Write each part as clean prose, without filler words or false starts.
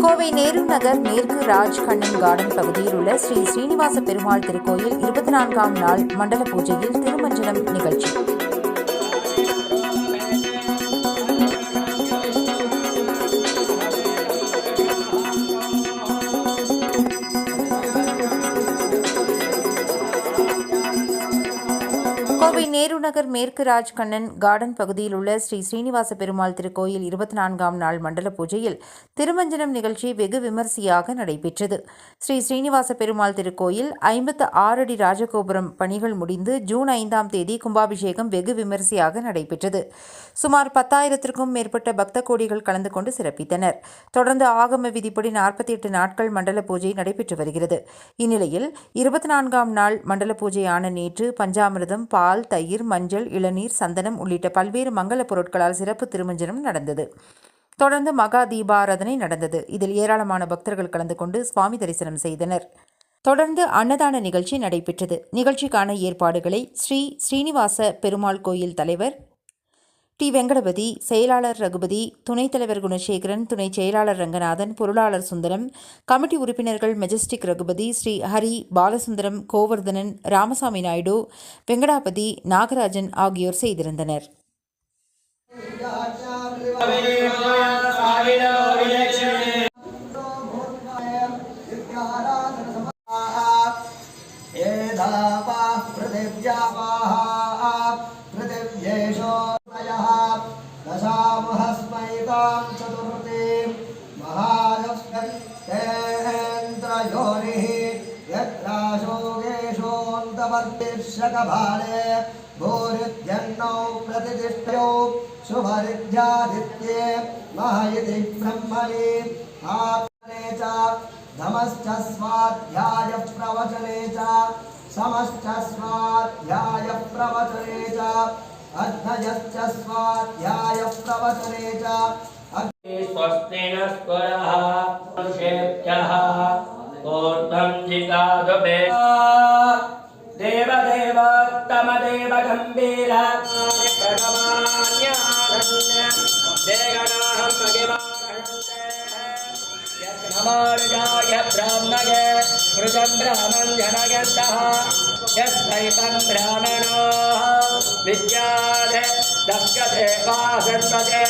கோவை நேரு நகர் மேற்கு ராஜ் கண்ணன் கார்டன் பகுதியில் உள்ள ஸ்ரீ ஸ்ரீனிவாச பெருமாள் திருக்கோயில் 24ஆம் நாள் மண்டல பூஜையில் திருமஞ்சனம் நிகழ்ச்சி. கோவை நேரு நகர் மேற்கு ராஜ் கண்ணன் கார்டன் பகுதியில் உள்ள ஸ்ரீ ஸ்ரீனிவாச பெருமாள் திருக்கோயில் 24ஆம் நாள் மண்டல பூஜையில் திருமஞ்சனம் நிகழ்ச்சி வெகு விமரிசையாக நடைபெற்றது. ஸ்ரீ ஸ்ரீனிவாச பெருமாள் திருக்கோயில் 56 அடி ராஜகோபுரம் பணிகள் முடிந்து ஜூன் 5ஆம் தேதி கும்பாபிஷேகம் வெகு விமரிசையாக நடைபெற்றது. சுமார் 10,000க்கும் மேற்பட்ட பக்த கோடிகள் கலந்து கொண்டு சிறப்பித்தனர். தொடர்ந்து ஆகம விதிப்படி 48 நாட்கள் மண்டல பூஜை நடைபெற்று வருகிறது. இந்நிலையில் 24ஆம் நாள் மண்டல பூஜையான நேற்று பஞ்சாமிர்தம், பால், தயிர், மஞ்சள், இளநீர், சந்தனம் உள்ளிட்ட பல்வேறு மங்கள பொருட்களால் சிறப்பு திருமஞ்சனம் நடந்தது. தொடர்ந்து மகா தீபாராதனை நடந்தது. இதில் ஏராளமான பக்தர்கள் கலந்து கொண்டு சுவாமி தரிசனம் செய்தனர். தொடர்ந்து அன்னதான நிகழ்ச்சி நடைபெற்றது. நிகழ்ச்சிக்கான ஏற்பாடுகளை ஸ்ரீ ஸ்ரீனிவாச பெருமாள் கோயில் தலைவர் டி. வெங்கடபதி, செயலாளர் ரகுபதி, துணைத் தலைவர் குணசேகரன், துணை செயலாளர் ரங்கநாதன், பொருளாளர் சுந்தரம், கமிட்டி உறுப்பினர்கள் மெஜஸ்டிக் ரகுபதி, ஸ்ரீ ஹரி, பாலசுந்தரம், கோவர்தனன், ராமசாமி நாயுடு, வெங்கடாபதி, நாகராஜன் ஆகியோர் செய்திருந்தனர். दशामहस्मैतां चतुर्थीं महालक्ष्मीन्द्रयोनिः यत्राशोगेशोऽन्तवर्तिर्षकभाले भूरिद्यन्नौ प्रतिष्ठयो शुभरिद्ध्यादित्ये महयति ब्रह्मणि आपने च धमश्च स्वाध्यायप्रवचने च समश्च स्वाध्यायप्रवचने च अध्ययश्च स्वाध्यायप्रवचने च स्वस्ति न स्वरः शेभ्यः ऊर्ध्वं जिगाधुभे देवदेवोत्तमदेव गम्भीर प्रथमान्यारण्य देगणाहं मगिमारहन्ते नमोर्गाय ब्रह्मगे कृतं ब्रह्मं जनगन्तः यस्मै तं ब्राह्मणो विद्यादे दक्षते वासन्वते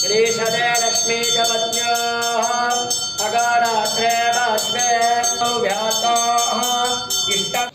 ग्रीषदे लक्ष्मी च पत्न्यो अगारात्रे वास्मे व्यातो इष्टम्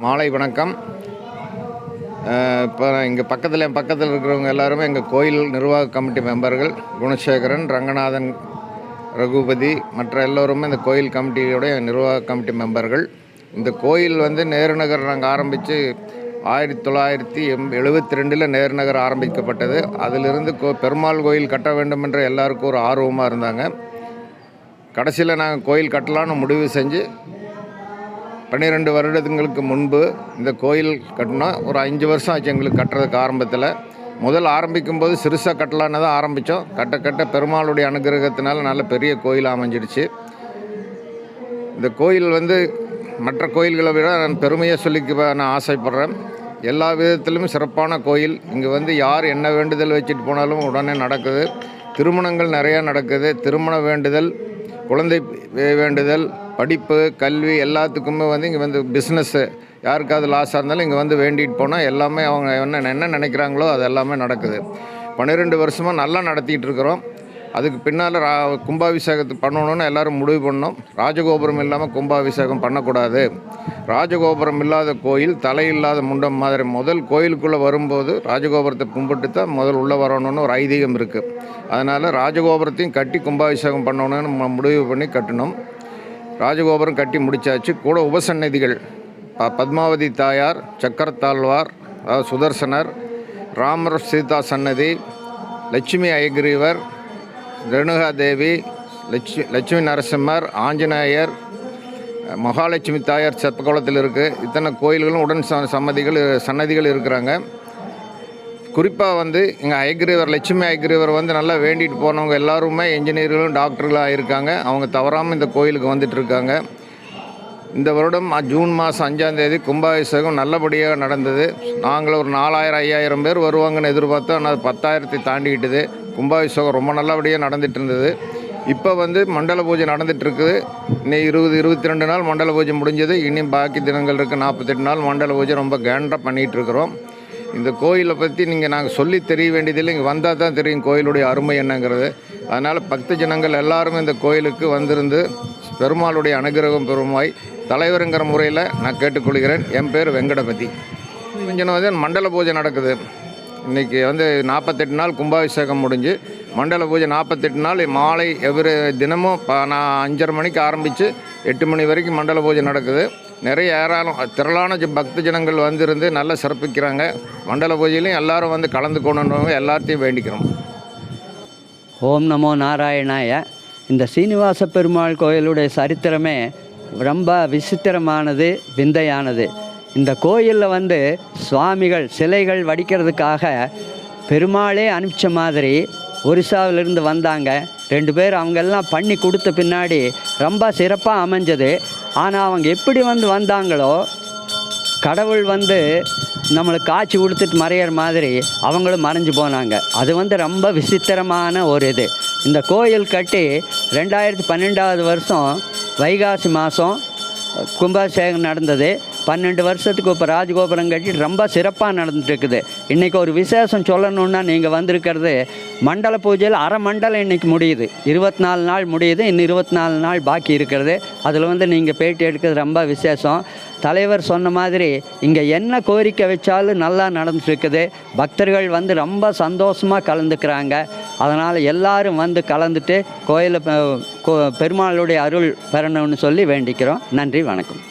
மாலை வணக்கம். இப்போ இங்கே பக்கத்தில் இருக்கிறவங்க எல்லாருமே எங்கள் கோயில் நிர்வாக கமிட்டி மெம்பர்கள். குணசேகரன், ரங்கநாதன், ரகுபதி மற்ற எல்லோருமே இந்த கோயில் கமிட்டியோடைய நிர்வாக கமிட்டி மெம்பர்கள். இந்த கோயில் நேரு நகர் நாங்கள் ஆரம்பித்து 1972 நேரு நகர் ஆரம்பிக்கப்பட்டது. அதிலிருந்து பெருமாள் கோயில் கட்ட வேண்டும் என்ற எல்லாருக்கும் ஒரு ஆர்வமாக இருந்தாங்க. கடைசியில் நாங்கள் கோயில் கட்டலான்னு முடிவு செஞ்சு 12 வருடங்களுக்கு முன்பு இந்த கோயில் கட்டினோம். ஒரு 5 வருஷம் ஆச்சு எங்களுக்கு கட்டுறதுக்கு. ஆரம்பத்தில் முதல் ஆரம்பிக்கும்போது சிறுசாக கட்டலான்னு தான் ஆரம்பித்தோம். கட்ட பெருமாளுடைய அனுகிரகத்தினால நல்ல பெரிய கோயில் அமைஞ்சிடுச்சு. இந்த கோயில் மற்ற கோயில்களை விட நான் பெருமையாக சொல்லிக்க நான் ஆசைப்படுறேன். எல்லா விதத்திலும் சிறப்பான கோயில். இங்கே வந்து யார் என்ன வேண்டுதல் வச்சுட்டு போனாலும் உடனே நடக்குது. திருமணங்கள் நிறையா நடக்குது. திருமண வேண்டுதல், குழந்தை வேண்டுதல், படிப்பு, கல்வி எல்லாத்துக்குமே வந்து இங்கே வந்து பிஸ்னஸ்ஸு யாருக்காவது லாஸாக இருந்தாலும் இங்கே வந்து வேண்டிட்டு போனால் எல்லாமே அவங்க என்ன நினைக்கிறாங்களோ அது எல்லாமே நடக்குது. 12 வருஷமாக நல்லா நடத்திக்கிட்டு இருக்கிறோம். அதுக்கு பின்னால் கும்பாபிஷேகத்துக்கு பண்ணணுன்னு எல்லோரும் முடிவு பண்ணோம். ராஜகோபுரம் இல்லாமல் கும்பாபிஷேகம் பண்ணக்கூடாது. ராஜகோபுரம் இல்லாத கோயில் தலை இல்லாத முண்டம் மாதிரி. முதல் கோயிலுக்குள்ளே வரும்போது ராஜகோபுரத்தை கும்பிட்டு தான் முதல் உள்ளே வரணும்னு ஒரு ஐதீகம் இருக்குது. அதனால் ராஜகோபுரத்தையும் கட்டி கும்பாபிஷேகம் பண்ணணுன்னு முடிவு பண்ணி கட்டினோம். ராஜகோபுரம் கட்டி முடித்தாச்சு. கூட உபசன்னதிகள் பத்மாவதி தாயார், சக்கரத்தாழ்வார், சுதர்சனர், ராமர் சீதா சன்னதி, லட்சுமி ஐகிரீவர், ரேணுகாதேவி, லட்சுமி நரசிம்மர், ஆஞ்சநேயர், மகாலட்சுமி தாயார் செப்பக்குளத்தில் இருக்குது. இத்தனை கோயில்களும் உடன் சன்னதிகள் இருக்கிறாங்க. குறிப்பாக வந்து இங்கே ஐகிரீவர், லட்சுமி ஐகிரீவர் வந்து நல்லா வேண்டிட்டு போனவங்க எல்லாருமே இன்ஜினியர்களும் டாக்டர்களாக இருக்காங்க. அவங்க தவறாமல் இந்த கோயிலுக்கு வந்துட்டுருக்காங்க. இந்த வருடம் ஜூன் மாதம் 5ஆம் தேதி கும்பாபிஷேகம் நல்லபடியாக நடந்தது. நாங்கள் ஒரு 4000-5000 பேர் வருவாங்கன்னு எதிர்பார்த்தோம். ஆனால் 10,000 தாண்டிக்கிட்டுது. கும்பாபிஷேகம் ரொம்ப நல்லபடியாக நடந்துகிட்டு இருந்தது. இப்போ வந்து மண்டல பூஜை நடந்துகிட்ருக்குது. இன்னும் 22 நாள் மண்டல பூஜை முடிஞ்சது. இன்னும் பாக்கி தினங்கள் இருக்குது. 48 நாள் மண்டல பூஜை ரொம்ப கேண்டாக பண்ணிகிட்ருக்குறோம். இந்த கோயிலை பற்றி நாங்கள் சொல்லி தெரிய வேண்டியதில்லை. இங்கே வந்தால் தான் தெரியும் கோயிலுடைய அருமை என்னங்கிறது. அதனால் பக்த ஜனங்கள் எல்லாருமே இந்த கோயிலுக்கு வந்திருந்து பெருமாளுடைய அனுகிரகம் பெருமாய் தலைவருங்கிற முறையில் நான் கேட்டுக்கொள்கிறேன். என் பேர் வெங்கடபதி. கொஞ்சம் வந்து மண்டல பூஜை நடக்குது. இன்றைக்கி வந்து 48 நாள் கும்பாபிஷேகம் முடிஞ்சு மண்டல பூஜை 48 நாள் மாலை தினமும் நான் 5:30 மணிக்கு ஆரம்பித்து 8 மணி வரைக்கும் மண்டல பூஜை நடக்குது. நிறைய திரளான பக்த ஜனங்கள் வந்திருந்து நல்லா சிறப்பிக்கிறாங்க. மண்டல பூஜையிலையும் எல்லாரும் வந்து கலந்துக்கணுன்றவங்க எல்லாத்தையும் வேண்டிக்கிறோம். ஓம் நமோ நாராயணாய. இந்த சீனிவாச பெருமாள் கோயிலுடைய சரித்திரமே ரொம்ப விசித்திரமானது, விந்தையானது. இந்த கோயிலில் வந்து சுவாமிகள் சிலைகள் வடிக்கிறதுக்காக பெருமாளே அனுப்பிச்ச மாதிரி ஒரிசாவிலிருந்து வந்தாங்க 2 பேர். அவங்கெல்லாம் பண்ணி கொடுத்த பின்னாடி ரொம்ப சிறப்பாக அமைஞ்சது. ஆனால் அவங்க எப்படி வந்தாங்களோ கடவுள் வந்து நம்மளுக்கு காட்சி கொடுத்துட்டு மறையிற மாதிரி அவங்களும் மறைஞ்சு போனாங்க. அது ரொம்ப விசித்திரமான ஒரு இது. இந்த கோயில் கட்டி 2012ஆவது வருஷம் வைகாசி மாதம் கும்பாபிஷேகம் நடந்தது. 12 வருஷத்துக்கு இப்போ ராஜகோபுரம் கட்டி ரொம்ப சிறப்பாக நடந்துட்டுருக்குது. இன்றைக்கி ஒரு விசேஷம் சொல்லணுன்னா நீங்கள் வந்திருக்கிறது மண்டல பூஜையில் அரை மண்டலம் இன்றைக்கி முடியுது. 24 நாள் முடியுது. இன்னும் 24 நாள் பாக்கி இருக்கிறது. அதில் நீங்கள் பேட்டி எடுக்கிறது ரொம்ப விசேஷம். தலைவர் சொன்ன மாதிரி இங்கே என்ன கோரிக்கை வச்சாலும் நல்லா நடந்துட்டுருக்குது. பக்தர்கள் ரொம்ப சந்தோஷமாக கலந்துக்கிறாங்க. அதனால் எல்லாரும் கலந்துட்டு கோயிலை பெருமாளுடைய அருள் பெறணும்னு சொல்லி வேண்டிக்கிறோம். நன்றி, வணக்கம்.